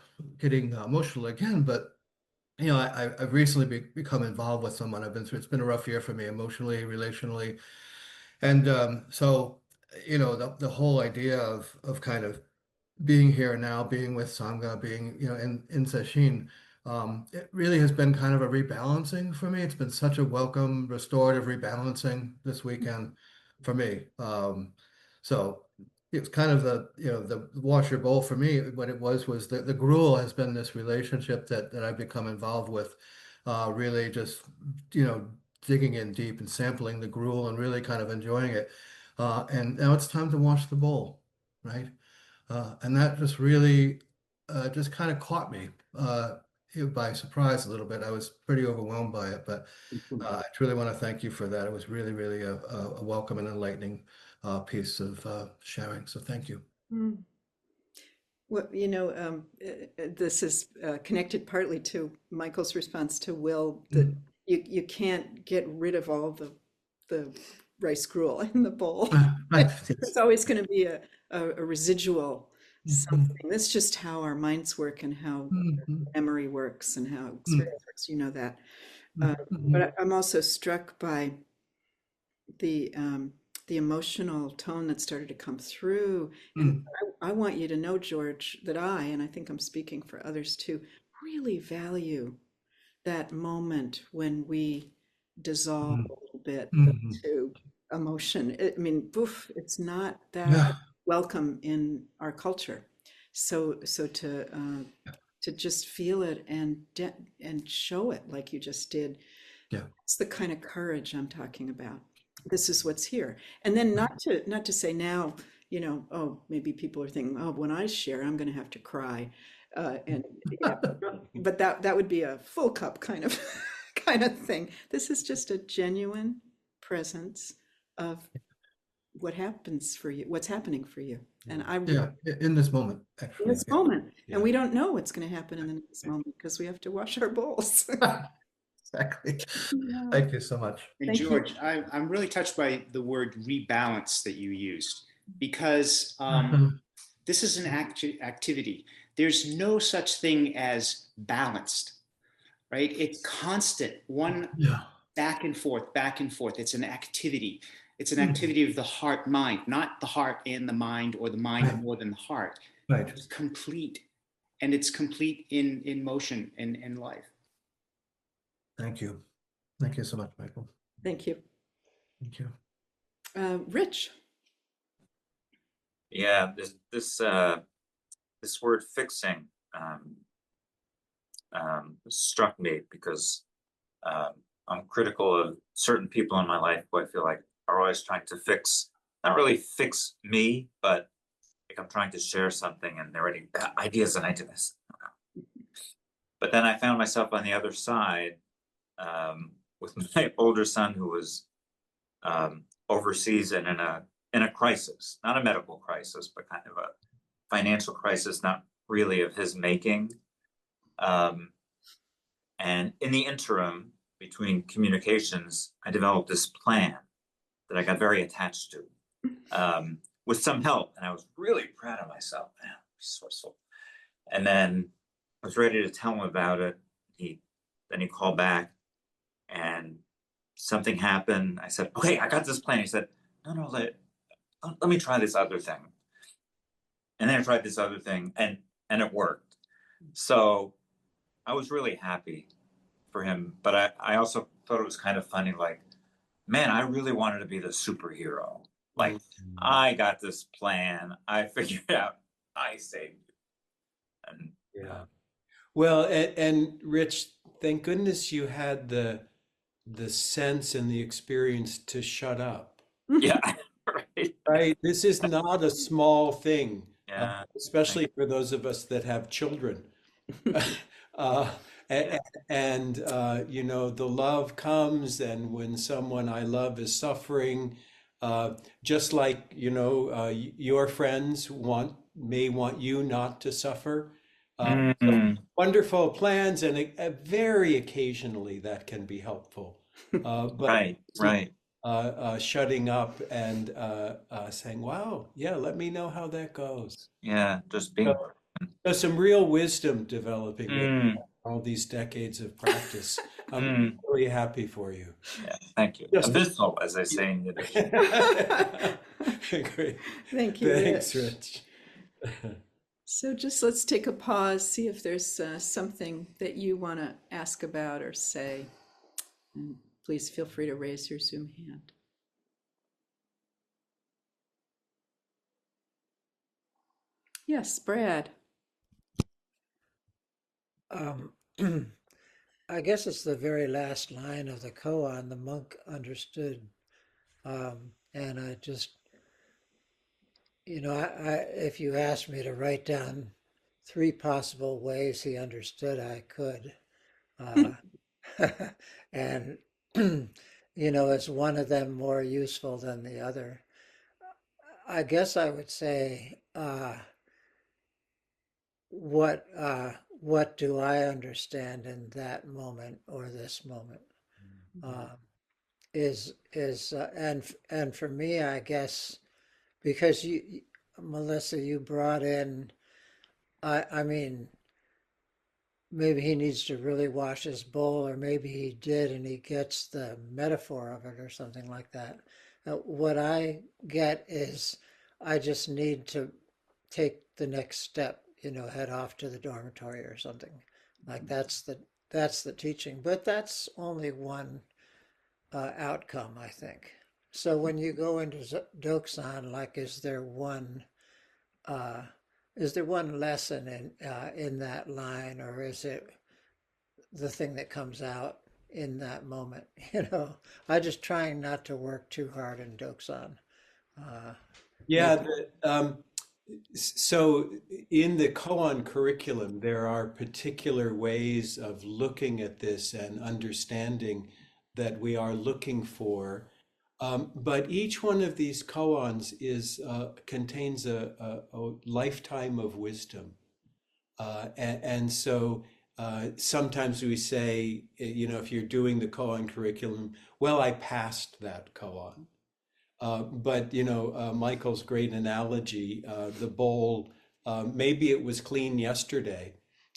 emotional again. But I've recently become involved with someone I've been through. It's been a rough year for me emotionally, relationally, and so the whole idea of kind of being here now, being with Sangha, being, in Sesshin, it really has been kind of a rebalancing for me. It's been such a welcome, restorative rebalancing this weekend for me. So it's kind of the Wash Your Bowl for me. What it was the gruel has been this relationship that I've become involved with, really just, digging in deep and sampling the gruel and really kind of enjoying it. And now it's time to wash the bowl, right? And that just really just kind of caught me by surprise a little bit. I was pretty overwhelmed by it, but I truly want to thank you for that. It was really, really a welcome and enlightening piece of sharing. So thank you. Mm. Well, this is connected partly to Michael's response to Will, that you can't get rid of all the rice gruel in the bowl. Right. There's always going to be a residual something. That's just how our minds work and how memory works and how experience works. You know that. But I'm also struck by the emotional tone that started to come through. And I want you to know, George, that and I think I'm speaking for others too, really value that moment when we dissolve a little bit into emotion. I mean, poof, it's not that Yeah. welcome in our culture. So to just feel it and show it like you just did. Yeah. It's the kind of courage I'm talking about. This is what's here. And then not to say now, oh, maybe people are thinking, oh, when I share, I'm going to have to cry. And yeah, but that would be a full cup kind of kind of thing. This is just a genuine presence of what happens for you, what's happening for you. And In this moment, in actually. this moment. And we don't know what's going to happen in the next moment because we have to wash our bowls. Exactly. Yeah. Thank you so much. And Thank you. George, I'm really touched by the word rebalance that you used, because this is an activity. There's no such thing as balanced, right? It's constant, one back and forth, back and forth. It's an activity. It's an activity of the heart mind, not the heart and the mind, or the mind more than the heart. Right. It's complete, and it's complete in motion and in life. Thank you. Thank you so much, Michael. Thank you. Thank you. Rich. Yeah, this word fixing struck me because I'm critical of certain people in my life who I feel like are always trying to fix, not really fix me, but like I'm trying to share something and they're already ideas and ideas. But then I found myself on the other side with my older son who was overseas and in a in a crisis, not a medical crisis, but kind of a financial crisis, not really of his making. And in the interim between communications, I developed this plan that I got very attached to, with some help. And I was really proud of myself, man, resourceful. And then I was ready to tell him about it. Then he called back and something happened. I said, okay, I got this plan. He said, no, let me try this other thing. And then I tried this other thing and it worked. So I was really happy for him, but I also thought it was kind of funny, like, man, I really wanted to be the superhero. Like, I got this plan, I figured out, I saved you. And Yeah. Well, and Rich, thank goodness you had the sense and the experience to shut up. yeah, right. Right. This is not a small thing, Yeah. especially for those of us that have children. uh, Yeah. you know, the love comes, and when someone I love is suffering, just like, you know, your friends may want you not to suffer. Mm, Wonderful plans, and very occasionally that can be helpful. But right. shutting up and saying, "Wow, yeah, let me know how that goes." Yeah, just So being. there's some real wisdom developing with Mm, all these decades of practice. I'm mm, really happy for you. yeah, thank you. Just Abyssal, as they say in Yiddish. Thank Great. you, Thanks, Rich. Rich. So just let's take a pause, see if there's something that you want to ask about or say. And please feel free to raise your Zoom hand. Yes, Brad. I guess it's the very last line of the koan, the monk understood. And I just, you know, if you asked me to write down 3 possible ways he understood, I could. Uh, and, you know, is one of them more useful than the other? I guess I would say, what do I understand in that moment or this moment? And for me, I guess, because Melissa, you brought in, I mean, maybe he needs to really wash his bowl, or maybe he did and he gets the metaphor of it or something like that. What I get is I just need to take the next step, you know, head off to the dormitory or something. Like that's the teaching, but that's only one outcome, I think. So when you go into Doksan, like, uh, is there one lesson in that line, or is it the thing that comes out in that moment? You know, I just trying not to work too hard in Doksan. Uh, Yeah, make so in the koan curriculum, there are particular ways of looking at this and understanding that we are looking for. But each one of these koans contains a lifetime of wisdom. And so sometimes we say, you know, if you're doing the koan curriculum, well, I passed that koan. But you know, Michael's great analogy, the bowl, maybe it was clean yesterday,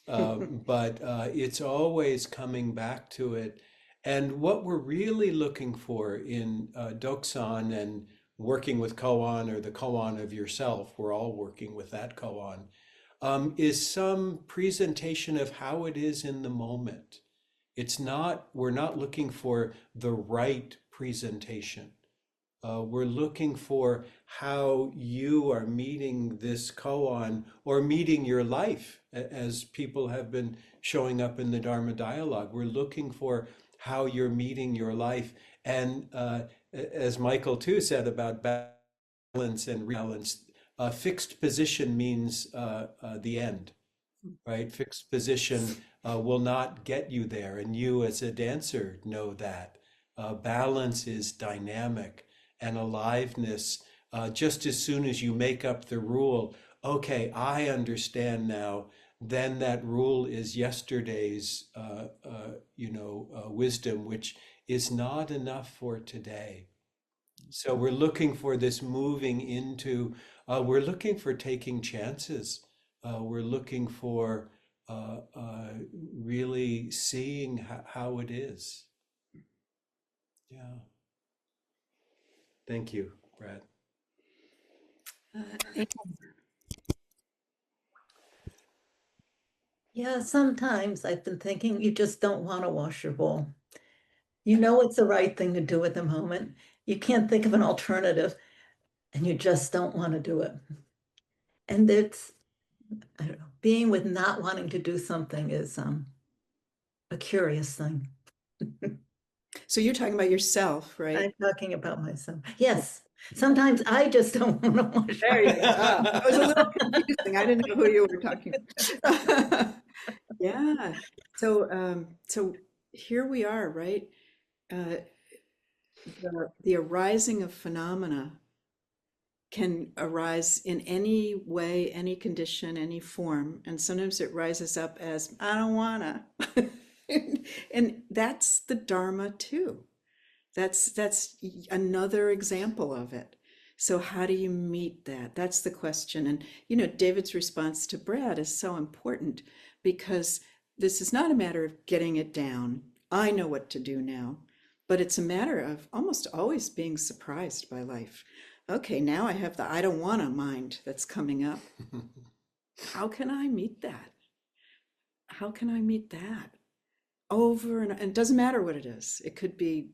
but it's always coming back to it. And what we're really looking for in Doksan and working with koan, or the koan of yourself, we're all working with that koan, is some presentation of how it is in the moment. We're not looking for the right presentation. We're looking for how you are meeting this koan, or meeting your life, as people have been showing up in the Dharma dialogue. We're looking for how you're meeting your life. And as Michael too said about balance and rebalance, fixed position means the end, right? Fixed position will not get you there. And you as a dancer know that. Balance is dynamic, and aliveness just as soon as you make up the rule, okay, I understand now, then that rule is yesterday's, wisdom, which is not enough for today. So we're looking for this moving into, we're looking for taking chances. We're looking for really seeing how it is. Yeah. Thank you, Brad. Yeah, sometimes I've been thinking you just don't want to wash your bowl. You know it's the right thing to do at the moment. You can't think of an alternative and you just don't want to do it. And it's, I don't know, being with not wanting to do something is a curious thing. So you're talking about yourself, right? I'm talking about myself. Yes, sometimes I just don't want to wash There you go. my It was a little confusing. I didn't know who you were talking to. Yeah. So here we are, right? Uh, the arising of phenomena can arise in any way, any condition, any form, and sometimes it rises up as I don't wanna, and that's the Dharma too. That's another example of it. So how do you meet that? That's the question. And David's response to Brad is so important because this is not a matter of getting it down. I know what to do now, but it's a matter of almost always being surprised by life. Okay, now I have the I don't wanna mind that's coming up. How can I meet that? How can I meet that? Over and it doesn't matter what it is. It could be,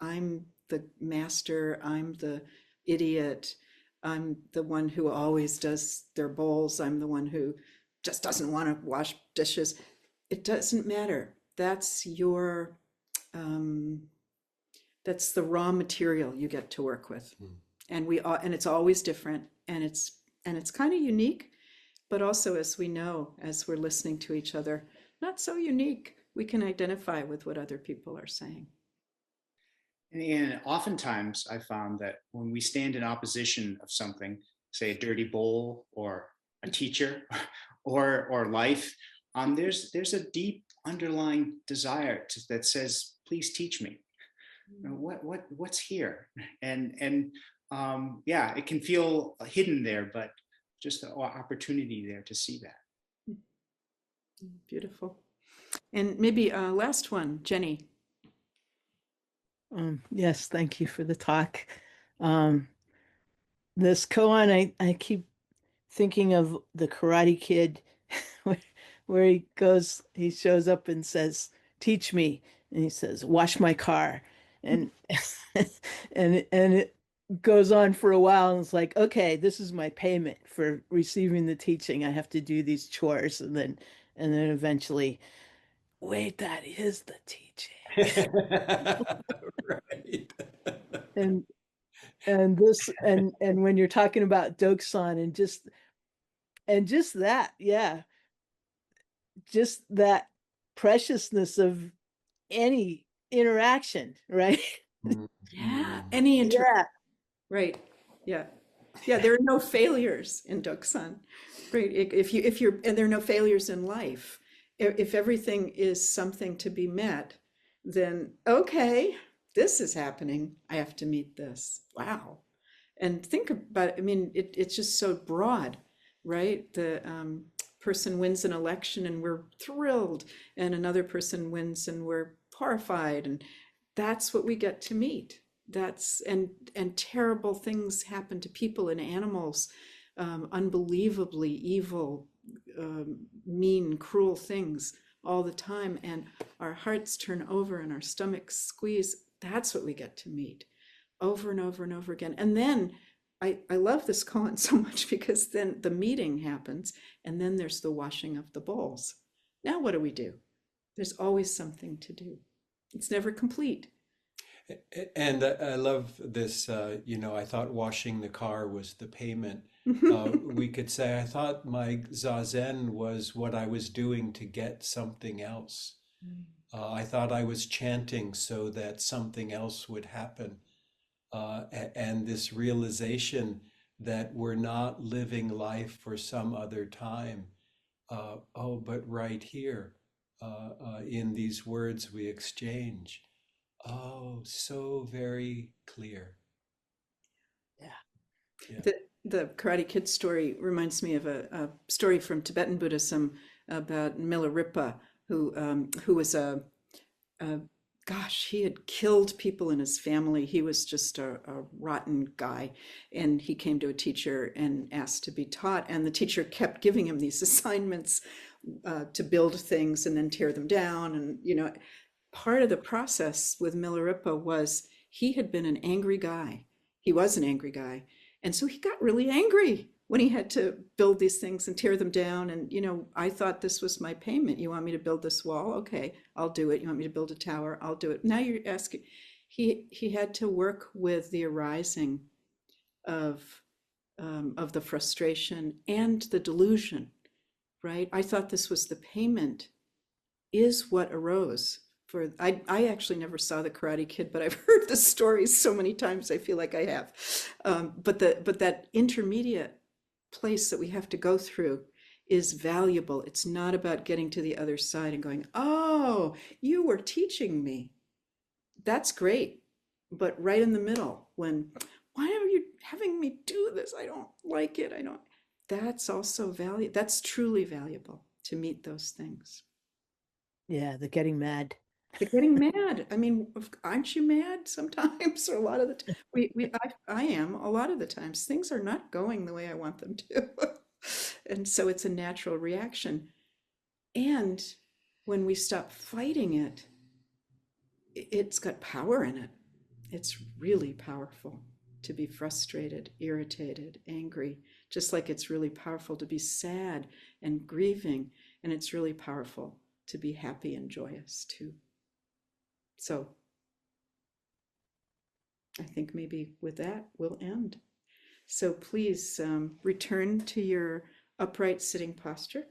I'm the master, I'm the idiot, I'm the one who always does their bowls, I'm the one who just doesn't want to wash dishes. It doesn't matter. That's your that's the raw material you get to work with. And it's always different, and it's kind of unique, but also, as we know, as we're listening to each other, not so unique. We can identify with what other people are saying. And oftentimes I found that when we stand in opposition of something, say a dirty bowl or a teacher or life, there's a deep underlying desire that says, please teach me. What's here? And yeah, it can feel hidden there, but just the opportunity there to see that. Beautiful. And maybe last one, Jenny. Yes, thank you for the talk. This koan, I keep thinking of the Karate Kid, where he shows up and says, "Teach me," and he says, "Wash my car," and and it goes on for a while, and it's like, okay, this is my payment for receiving the teaching. I have to do these chores, and then eventually, wait, that is the teaching. Right. and this and when you're talking about Doksan and just that, yeah, just that preciousness of any interaction, right? Yeah, any interaction. Right. Yeah. Yeah, there are no failures in Doksan. Right. If you're and there are no failures in life. If everything is something to be met, then okay, this is happening. I have to meet this. Wow. And think about it. I mean, it's just so broad, right? The person wins an election and we're thrilled, and another person wins and we're horrified, and that's what we get to meet. And terrible things happen to people and animals, unbelievably evil, mean, cruel things all the time, and our hearts turn over and our stomachs squeeze. That's what we get to meet over and over and over again. And then I love this koan so much because then the meeting happens, and then there's the washing of the bowls. Now what do? There's always something to do. It's never complete. And I love this, I thought washing the car was the payment. We could say, I thought my zazen was what I was doing to get something else. I thought I was chanting so that something else would happen. and this realization that we're not living life for some other time. But right here, in these words we exchange. Oh, so very clear. Yeah. The Karate Kid story reminds me of a story from Tibetan Buddhism about Milarepa, who was gosh, he had killed people in his family. He was just a rotten guy. And he came to a teacher and asked to be taught. And the teacher kept giving him these assignments to build things and then tear them down. And, part of the process with Milarepa was he had been an angry guy. He was an angry guy. And so he got really angry when he had to build these things and tear them down. And, I thought this was my payment. You want me to build this wall? Okay, I'll do it. You want me to build a tower? I'll do it. Now you're asking, he had to work with the arising of the frustration and the delusion, right? I thought this was the payment, is what arose. I actually never saw the Karate Kid, but I've heard the stories so many times. I feel like I have. But that intermediate place that we have to go through is valuable. It's not about getting to the other side and going, oh, you were teaching me. That's great. But right in the middle, when, why are you having me do this? I don't like it. That's also valuable. That's truly valuable to meet those things. Yeah, the getting mad. They're getting mad. I mean, aren't you mad sometimes? Or a lot of the time, I am a lot of the times. Things are not going the way I want them to, and so it's a natural reaction. And when we stop fighting it, it's got power in it. It's really powerful to be frustrated, irritated, angry, just like it's really powerful to be sad and grieving, and it's really powerful to be happy and joyous too. So I think maybe with that we'll end. So please return to your upright sitting posture.